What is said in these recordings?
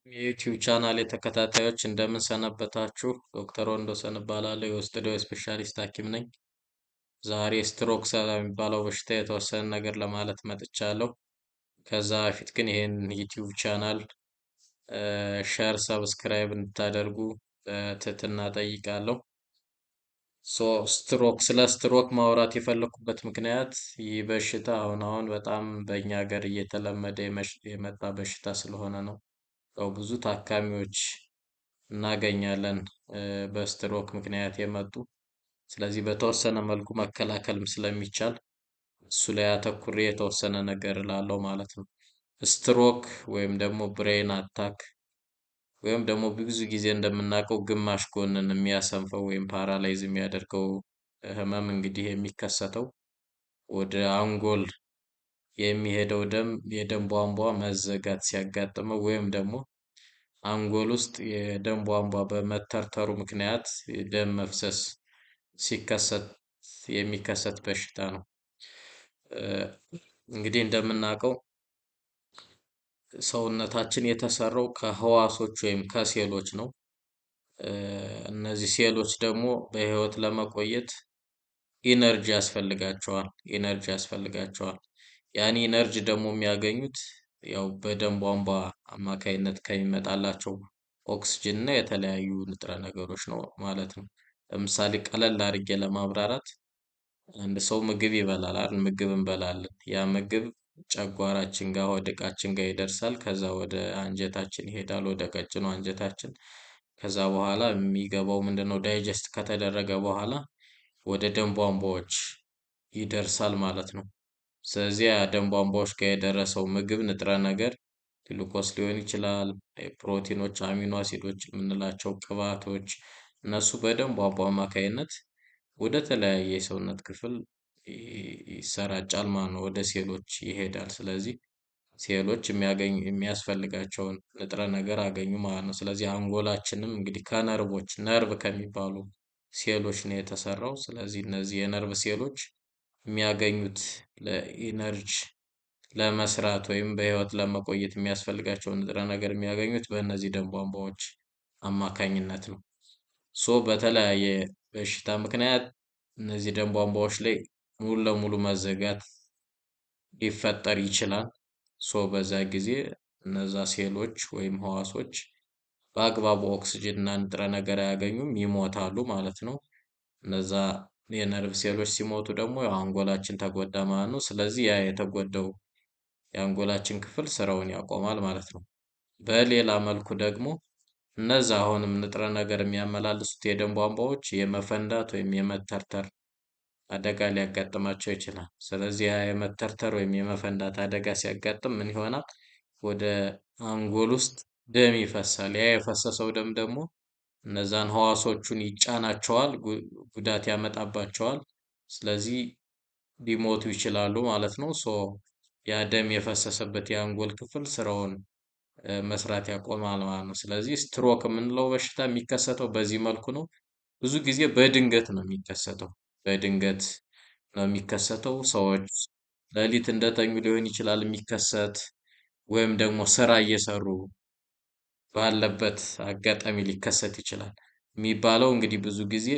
የዩቲዩብ ቻናል ተከታታዮች እንደምን ሰነበታችሁ? ዶክተር ወንዶሰን እባላለሁ። የውስጥ ደዌ ስፔሻሊስት ሐኪም ነኝ። ዛሬ ስትሮክ ስለሚባለው በሽታ የተወሰነ ነገር ለማለት መጥቻለሁ። ከዛ በፊት ግን ይሄን ዩቲዩብ ቻናል ሸር፣ ሰብስክራይብ እንድታደርጉ በትህትና ጠይቃለሁ። ስለ ስትሮክ ማውራት የፈለኩበት ምክንያት ይህ በሽታ አሁን በጣም በእኛ ሀገር እየተለመደ የመጣ በሽታ ስለሆነ ነው። ያው ብዙ ታካሚዎች እናገኛለን በስትሮክ ምክንያት የመጡ። ስለዚህ በተወሰነ መልኩ መከላከልም ስለሚቻል እሱ ላይ አተኩሬ የተወሰነ ነገር እላለሁ ማለት ነው። ስትሮክ ወይም ደግሞ ብሬን አታክ ወይም ደግሞ ብዙ ጊዜ እንደምናውቀው ግማሽ ጎንን የሚያሰንፈው ወይም ፓራላይዝ የሚያደርገው ህመም እንግዲህ የሚከሰተው ወደ አንጎል የሚሄደው የደም ቧንቧ መዘጋት ሲያጋጥመው ወይም ደግሞ አንጎል ውስጥ የደም ቧንቧ በመተርተሩ ምክንያት የደም መፍሰስ ሲከሰት የሚከሰት በሽታ ነው። እንግዲህ እንደምናውቀው ሰውነታችን የተሰራው ከህዋሶች ወይም ከሴሎች ነው። እነዚህ ሴሎች ደግሞ በህይወት ለመቆየት ኢነርጂ ያስፈልጋቸዋል። ያን ኢነርጂ ደግሞ የሚያገኙት ያው በደም ቧንቧ አማካይነት ከሚመጣላቸው ኦክስጅን እና የተለያዩ ንጥረ ነገሮች ነው ማለት ነው። ለምሳሌ ቀለል አድርጌ ለማብራራት አንድ ሰው ምግብ ይበላል አይደል? ምግብ እንበላለን። ያ ምግብ ጨጓራችን ጋር ወደ እቃችን ጋር ይደርሳል። ከዛ ወደ አንጀታችን ይሄዳል፣ ወደ ቀጭኑ አንጀታችን። ከዛ በኋላ የሚገባው ምንድነው? ዳይጀስት ከተደረገ በኋላ ወደ ደም ቧንቧዎች ይደርሳል ማለት ነው። ስለዚህ ያ ደም ቧንቧዎች ጋር የደረሰው ምግብ ንጥረ ነገር ግሉኮስ ሊሆን ይችላል፣ ፕሮቲኖች፣ አሚኖ አሲዶች የምንላቸው ቅባቶች፣ እነሱ በደም ቧንቧ አማካይነት ወደ ተለያየ የሰውነት ክፍል ይሰራጫል ማለት ነው። ወደ ሴሎች ይሄዳል። ስለዚህ ሴሎች የሚያስፈልጋቸውን ንጥረ ነገር አገኙ ማለት ነው። ስለዚህ አንጎላችንም እንግዲህ ከነርቮች ነርቭ ከሚባሉ ሴሎች ነው የተሰራው። ስለዚህ እነዚህ የነርቭ ሴሎች የሚያገኙት ለኢነርጂ ለመስራት ወይም በህይወት ለመቆየት የሚያስፈልጋቸውን ንጥረ ነገር የሚያገኙት በእነዚህ ደም ቧንቧዎች አማካኝነት ነው። በተለያየ በሽታ ምክንያት እነዚህ ደም ቧንቧዎች ላይ ሙሉ ለሙሉ መዘጋት ሊፈጠር ይችላል። በዛ ጊዜ እነዛ ሴሎች ወይም ህዋሶች በአግባቡ ኦክስጅን እና ንጥረ ነገር አያገኙም፣ ይሞታሉ ማለት ነው። እነዛ የነርቭ ሴሎች ሲሞቱ ደግሞ ያው አንጎላችን ተጎዳ ማለት ነው። ስለዚህ ያ የተጎዳው የአንጎላችን ክፍል ስራውን ያቆማል ማለት ነው። በሌላ መልኩ ደግሞ እነዛ አሁንም ንጥረ ነገር የሚያመላልሱት የደም ቧንቧዎች የመፈንዳት ወይም የመተርተር አደጋ ሊያጋጥማቸው ይችላል። ስለዚህ ያ የመተርተር ወይም የመፈንዳት አደጋ ሲያጋጥም ምን ይሆናል? ወደ አንጎል ውስጥ ደም ይፈሳል። ያ የፈሰሰው ደም ደግሞ እነዛን ህዋሶቹን ይጫናቸዋል፣ ጉዳት ያመጣባቸዋል። ስለዚህ ሊሞቱ ይችላሉ ማለት ነው። ያ ደም የፈሰሰበት የአንጎል ክፍል ስራውን መስራት ያቆማል ማለት ነው። ስለዚህ ስትሮክ የምንለው በሽታ የሚከሰተው በዚህ መልኩ ነው። ብዙ ጊዜ በድንገት ነው የሚከሰተው። በድንገት ነው የሚከሰተው። ሰዎች ሌሊት እንደተኙ ሊሆን ይችላል የሚከሰት፣ ወይም ደግሞ ስራ እየሰሩ ባለበት አጋጣሚ ሊከሰት ይችላል። የሚባለው እንግዲህ ብዙ ጊዜ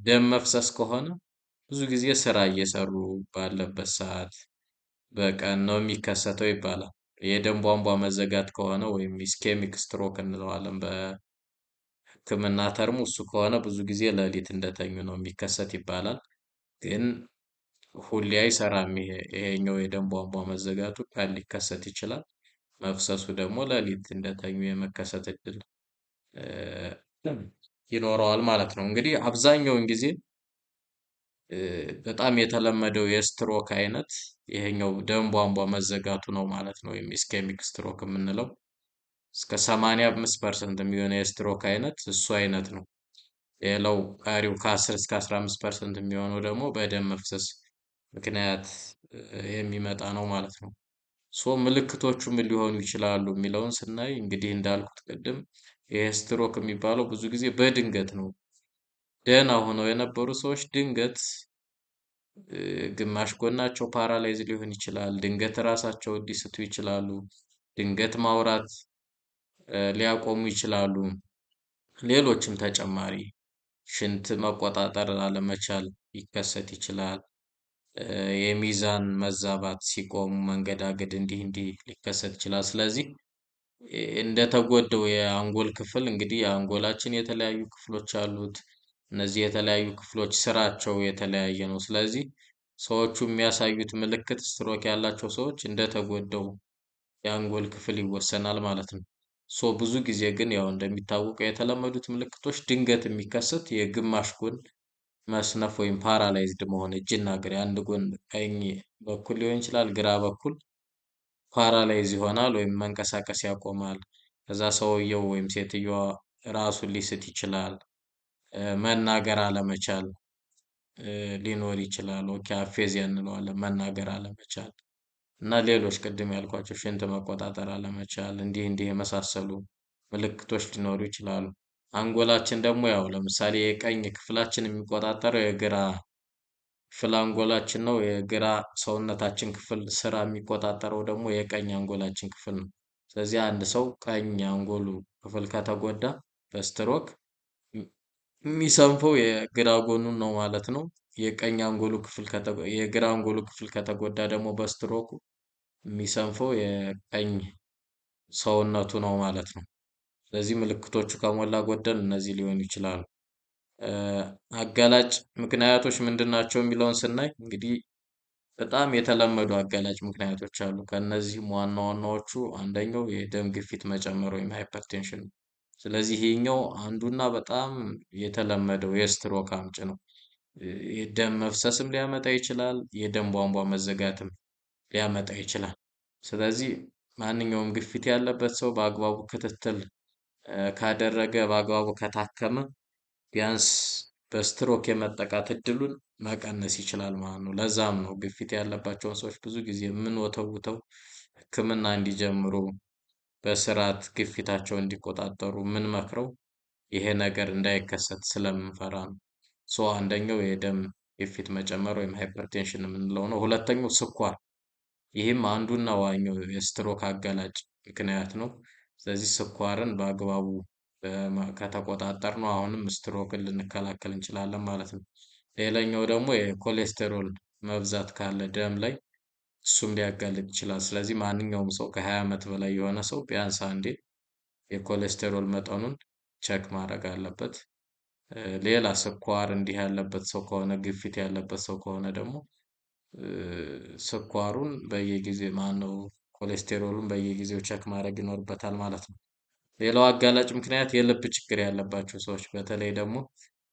ደም መፍሰስ ከሆነ ብዙ ጊዜ ስራ እየሰሩ ባለበት ሰዓት በቀን ነው የሚከሰተው ይባላል። የደም ቧንቧ መዘጋት ከሆነ ወይም ኢስኬሚክ ስትሮክ እንለዋለን በሕክምና ተርሙ፣ እሱ ከሆነ ብዙ ጊዜ ሌሊት እንደተኙ ነው የሚከሰት ይባላል። ግን ሁሌ አይሰራም። ይሄኛው የደም ቧንቧ መዘጋቱ ቀን ሊከሰት ይችላል። መፍሰሱ ደግሞ ሌሊት እንደተኙ የመከሰት እድል ይኖረዋል ማለት ነው። እንግዲህ አብዛኛውን ጊዜ በጣም የተለመደው የስትሮክ አይነት ይሄኛው ደም ቧንቧ መዘጋቱ ነው ማለት ነው። ወይም ኢስኬሚክ ስትሮክ የምንለው እስከ 85% የሚሆነው የስትሮክ አይነት እሱ አይነት ነው። ሌላው ቀሪው ከ10 እስከ 15% የሚሆነው ደግሞ በደም መፍሰስ ምክንያት የሚመጣ ነው ማለት ነው። ምልክቶቹ ምን ሊሆኑ ይችላሉ የሚለውን ስናይ እንግዲህ እንዳልኩት ቅድም ይሄ ስትሮክ የሚባለው ብዙ ጊዜ በድንገት ነው። ደህና ሆነው የነበሩ ሰዎች ድንገት ግማሽ ጎናቸው ፓራላይዝ ሊሆን ይችላል። ድንገት ራሳቸውን ሊስቱ ይችላሉ። ድንገት ማውራት ሊያቆሙ ይችላሉ። ሌሎችም ተጨማሪ ሽንት መቆጣጠር አለመቻል ሊከሰት ይችላል። የሚዛን መዛባት ሲቆሙ መንገዳገድ እንዲህ እንዲህ ሊከሰት ይችላል። ስለዚህ እንደተጎዳው የአንጎል ክፍል እንግዲህ የአንጎላችን የተለያዩ ክፍሎች አሉት። እነዚህ የተለያዩ ክፍሎች ስራቸው የተለያየ ነው። ስለዚህ ሰዎቹ የሚያሳዩት ምልክት ስትሮክ ያላቸው ሰዎች እንደተጎዳው የአንጎል ክፍል ይወሰናል ማለት ነው። ብዙ ጊዜ ግን ያው እንደሚታወቀው የተለመዱት ምልክቶች ድንገት የሚከሰት የግማሽ ጎን መስነፍ ወይም ፓራላይዝድ መሆን፣ እጅና እግር የአንድ ጎን ቀኝ በኩል ሊሆን ይችላል፣ ግራ በኩል ፓራላይዝ ይሆናል ወይም መንቀሳቀስ ያቆማል። ከዛ ሰውየው ወይም ሴትየዋ ራሱን ሊስት ይችላል። መናገር አለመቻል ሊኖር ይችላል። ኦኬ አፌዚያ እንለዋለን፣ መናገር አለመቻል እና ሌሎች ቅድም ያልኳቸው ሽንት መቆጣጠር አለመቻል እንዲህ እንዲህ የመሳሰሉ ምልክቶች ሊኖሩ ይችላሉ። አንጎላችን ደግሞ ያው ለምሳሌ የቀኝ ክፍላችን የሚቆጣጠረው የግራ ክፍል አንጎላችን ነው። የግራ ሰውነታችን ክፍል ስራ የሚቆጣጠረው ደግሞ የቀኝ አንጎላችን ክፍል ነው። ስለዚህ አንድ ሰው ቀኝ አንጎሉ ክፍል ከተጎዳ በስትሮክ የሚሰንፈው የግራ ጎኑን ነው ማለት ነው። የግራ አንጎሉ ክፍል ከተጎዳ ደግሞ በስትሮኩ የሚሰንፈው የቀኝ ሰውነቱ ነው ማለት ነው። ስለዚህ ምልክቶቹ ከሞላ ጎደል እነዚህ ሊሆኑ ይችላሉ። አጋላጭ ምክንያቶች ምንድን ናቸው የሚለውን ስናይ እንግዲህ በጣም የተለመዱ አጋላጭ ምክንያቶች አሉ። ከእነዚህም ዋና ዋናዎቹ አንደኛው የደም ግፊት መጨመር ወይም ሃይፐርቴንሽን ነው። ስለዚህ ይሄኛው አንዱና በጣም የተለመደው የስትሮክ አምጪ ነው። የደም መፍሰስም ሊያመጣ ይችላል፣ የደም ቧንቧ መዘጋትም ሊያመጣ ይችላል። ስለዚህ ማንኛውም ግፊት ያለበት ሰው በአግባቡ ክትትል ካደረገ፣ በአግባቡ ከታከመ ቢያንስ በስትሮክ የመጠቃት እድሉን መቀነስ ይችላል ማለት ነው። ለዛም ነው ግፊት ያለባቸውን ሰዎች ብዙ ጊዜ የምንወተውተው ሕክምና እንዲጀምሩ በስርዓት ግፊታቸው እንዲቆጣጠሩ የምንመክረው ይሄ ነገር እንዳይከሰት ስለምንፈራ ነው። አንደኛው የደም ግፊት መጨመር ወይም ሃይፐርቴንሽን የምንለው ነው። ሁለተኛው ስኳር፣ ይህም አንዱና ዋኛው የስትሮክ አጋላጭ ምክንያት ነው። ስለዚህ ስኳርን በአግባቡ ከተቆጣጠርነው አሁንም ስትሮክን ልንከላከል እንችላለን ማለት ነው። ሌላኛው ደግሞ የኮሌስተሮል መብዛት ካለ ደም ላይ እሱም ሊያጋልጥ ይችላል። ስለዚህ ማንኛውም ሰው ከ20 ዓመት በላይ የሆነ ሰው ቢያንስ አንዴ የኮሌስተሮል መጠኑን ቸክ ማድረግ አለበት። ሌላ ስኳር እንዲህ ያለበት ሰው ከሆነ፣ ግፊት ያለበት ሰው ከሆነ ደግሞ ስኳሩን ማነው ኮሌስቴሮሉን በየጊዜው ቸክ ማድረግ ይኖርበታል ማለት ነው። ሌላው አጋላጭ ምክንያት የልብ ችግር ያለባቸው ሰዎች፣ በተለይ ደግሞ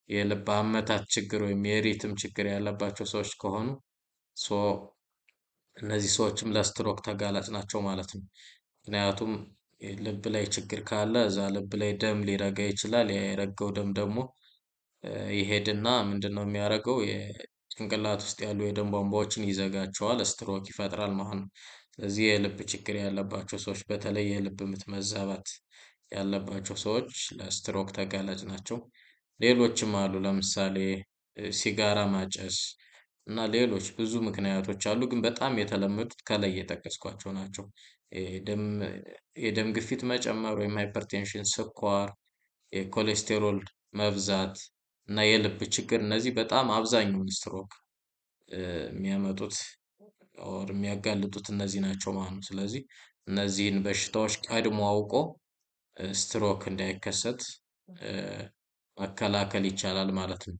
የልብ አመታት ችግር ወይም የሪትም ችግር ያለባቸው ሰዎች ከሆኑ ሶ እነዚህ ሰዎችም ለስትሮክ ተጋላጭ ናቸው ማለት ነው። ምክንያቱም ልብ ላይ ችግር ካለ እዛ ልብ ላይ ደም ሊረጋ ይችላል። የረጋው ደም ደግሞ ይሄድና ምንድነው የሚያደርገው? የጭንቅላት ውስጥ ያሉ የደም ቧንቧዎችን ይዘጋቸዋል፣ ስትሮክ ይፈጥራል ማለት ነው። ስለዚህ የልብ ችግር ያለባቸው ሰዎች፣ በተለይ የልብ ምት መዛባት ያለባቸው ሰዎች ለስትሮክ ተጋላጭ ናቸው። ሌሎችም አሉ። ለምሳሌ ሲጋራ ማጨስ እና ሌሎች ብዙ ምክንያቶች አሉ፣ ግን በጣም የተለመዱት ከላይ የጠቀስኳቸው ናቸው። የደም የደም ግፊት መጨመር ወይም ሃይፐርቴንሽን፣ ስኳር፣ የኮሌስቴሮል መብዛት እና የልብ ችግር፣ እነዚህ በጣም አብዛኛውን ስትሮክ የሚያመጡት ኦር የሚያጋልጡት እነዚህ ናቸው ማለት ነው። ስለዚህ እነዚህን በሽታዎች ቀድሞ አውቆ ስትሮክ እንዳይከሰት መከላከል ይቻላል ማለት ነው።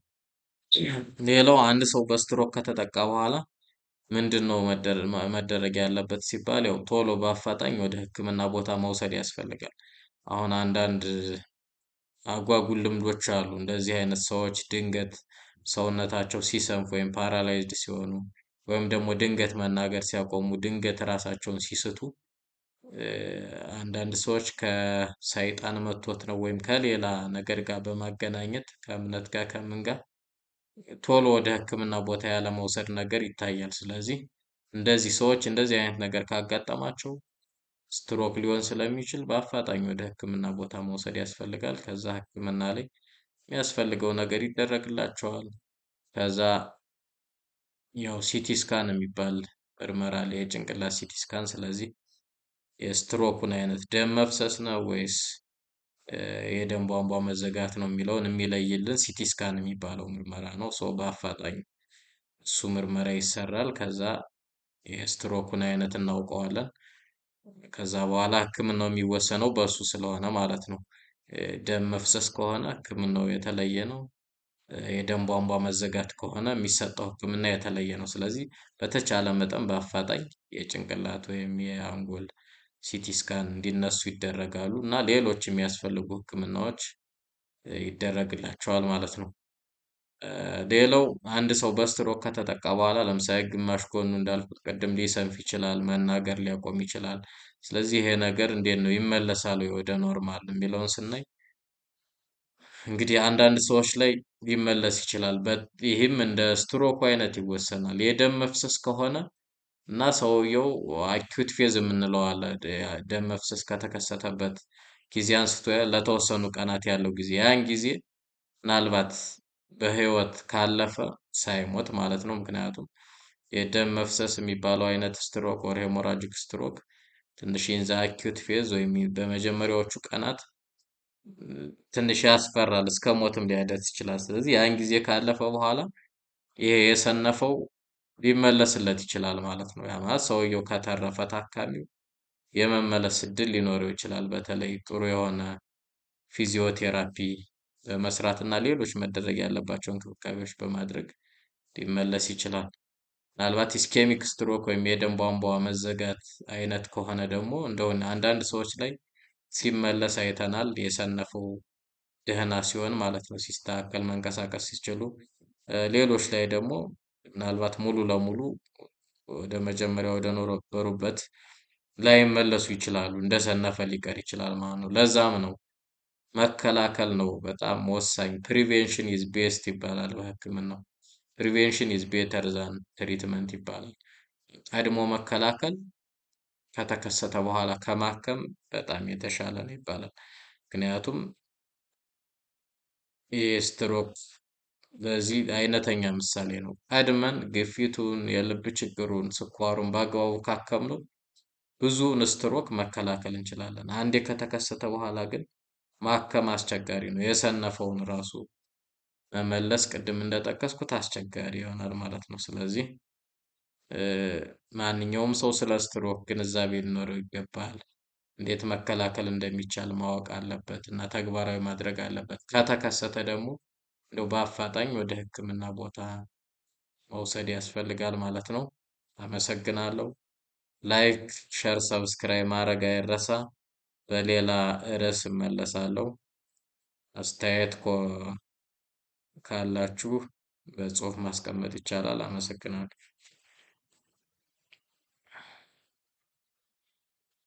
ሌላው አንድ ሰው በስትሮክ ከተጠቃ በኋላ ምንድነው መደረግ ያለበት ሲባል፣ ያው ቶሎ በአፋጣኝ ወደ ሕክምና ቦታ መውሰድ ያስፈልጋል። አሁን አንዳንድ አጓጉል ልምዶች አሉ። እንደዚህ አይነት ሰዎች ድንገት ሰውነታቸው ሲሰንፍ ወይም ፓራላይዝድ ሲሆኑ ወይም ደግሞ ድንገት መናገር ሲያቆሙ፣ ድንገት ራሳቸውን ሲስቱ አንዳንድ ሰዎች ከሰይጣን መቶት ነው ወይም ከሌላ ነገር ጋር በማገናኘት ከእምነት ጋር ከምን ጋር ቶሎ ወደ ሕክምና ቦታ ያለመውሰድ ነገር ይታያል። ስለዚህ እንደዚህ ሰዎች እንደዚህ አይነት ነገር ካጋጠማቸው ስትሮክ ሊሆን ስለሚችል በአፋጣኝ ወደ ሕክምና ቦታ መውሰድ ያስፈልጋል። ከዛ ሕክምና ላይ የሚያስፈልገው ነገር ይደረግላቸዋል። ከዛ ያው ሲቲ ስካን የሚባል ምርመራ አለ፣ የጭንቅላት ሲቲ ስካን። ስለዚህ የስትሮኩን አይነት ደም መፍሰስ ነው ወይስ የደም ቧንቧ መዘጋት ነው የሚለውን የሚለይልን ሲቲ ስካን የሚባለው ምርመራ ነው። ሶ በአፋጣኝ እሱ ምርመራ ይሰራል። ከዛ የስትሮኩን አይነት እናውቀዋለን። ከዛ በኋላ ህክምናው የሚወሰነው በእሱ ስለሆነ ማለት ነው። ደም መፍሰስ ከሆነ ህክምናው የተለየ ነው። የደም ቧንቧ መዘጋት ከሆነ የሚሰጠው ህክምና የተለየ ነው። ስለዚህ በተቻለ መጠን በአፋጣኝ የጭንቅላት ወይም የአንጎል ሲቲ ስካን እንዲነሱ ይደረጋሉ እና ሌሎች የሚያስፈልጉ ህክምናዎች ይደረግላቸዋል ማለት ነው። ሌላው አንድ ሰው በስትሮክ ከተጠቃ በኋላ ለምሳሌ ግማሽ ጎኑ እንዳልኩት ቅድም ሊሰንፍ ይችላል፣ መናገር ሊያቆም ይችላል። ስለዚህ ይሄ ነገር እንዴት ነው ይመለሳል ወይ ወደ ኖርማል የሚለውን ስናይ እንግዲህ አንዳንድ ሰዎች ላይ ሊመለስ ይችላል። ይህም እንደ ስትሮክ አይነት ይወሰናል። የደም መፍሰስ ከሆነ እና ሰውየው አኪዩት ፌዝ የምንለው አለ። ደም መፍሰስ ከተከሰተበት ጊዜ አንስቶ ለተወሰኑ ቀናት ያለው ጊዜ ያን ጊዜ ምናልባት በህይወት ካለፈ ሳይሞት ማለት ነው። ምክንያቱም የደም መፍሰስ የሚባለው አይነት ስትሮክ ኦር ሄሞራጂክ ስትሮክ ትንሽ ኢንዛ አኪዩት ፌዝ ወይም በመጀመሪያዎቹ ቀናት ትንሽ ያስፈራል፣ እስከ ሞትም ሊያደርስ ይችላል። ስለዚህ ያን ጊዜ ካለፈ በኋላ ይሄ የሰነፈው ሊመለስለት ይችላል ማለት ነው። ያ ማለት ሰውየው ከተረፈ ታካሚው የመመለስ እድል ሊኖረው ይችላል። በተለይ ጥሩ የሆነ ፊዚዮቴራፒ በመስራት እና ሌሎች መደረግ ያለባቸው እንክብካቤዎች በማድረግ ሊመለስ ይችላል። ምናልባት ኢስኬሚክ ስትሮክ ወይም የደም ቧንቧ መዘጋት አይነት ከሆነ ደግሞ እንደሆነ አንዳንድ ሰዎች ላይ ሲመለስ አይተናል። የሰነፈው ደህና ሲሆን ማለት ነው፣ ሲስተካከል መንቀሳቀስ ሲችሉ። ሌሎች ላይ ደግሞ ምናልባት ሙሉ ለሙሉ ወደ መጀመሪያ ወደ ነበሩበት ላይመለሱ ይችላሉ። እንደሰነፈ ሊቀር ይችላል ማለት ነው። ለዛም ነው መከላከል ነው በጣም ወሳኝ። ፕሪቬንሽን ኢዝ ቤስት ይባላል በሕክምናው። ፕሪቬንሽን ኢዝ ቤተር ዛን ትሪትመንት ይባላል። ቀድሞ መከላከል ከተከሰተ በኋላ ከማከም በጣም የተሻለ ነው ይባላል። ምክንያቱም ይህ ስትሮክ ለዚህ አይነተኛ ምሳሌ ነው። ቀድመን ግፊቱን፣ የልብ ችግሩን፣ ስኳሩን በአግባቡ ካከምነው ብዙውን ስትሮክ መከላከል እንችላለን። አንዴ ከተከሰተ በኋላ ግን ማከም አስቸጋሪ ነው። የሰነፈውን ራሱ መመለስ ቅድም እንደጠቀስኩት አስቸጋሪ ይሆናል ማለት ነው። ስለዚህ ማንኛውም ሰው ስለ ስትሮክ ግንዛቤ ሊኖረው ይገባል። እንዴት መከላከል እንደሚቻል ማወቅ አለበት እና ተግባራዊ ማድረግ አለበት። ከተከሰተ ደግሞ እንደው በአፋጣኝ ወደ ሕክምና ቦታ መውሰድ ያስፈልጋል ማለት ነው። አመሰግናለሁ። ላይክ፣ ሸር፣ ሰብስክራይብ ማድረግ አይረሳ። በሌላ ርዕስ እመለሳለሁ። አስተያየት ካላችሁ በጽሁፍ ማስቀመጥ ይቻላል። አመሰግናለሁ።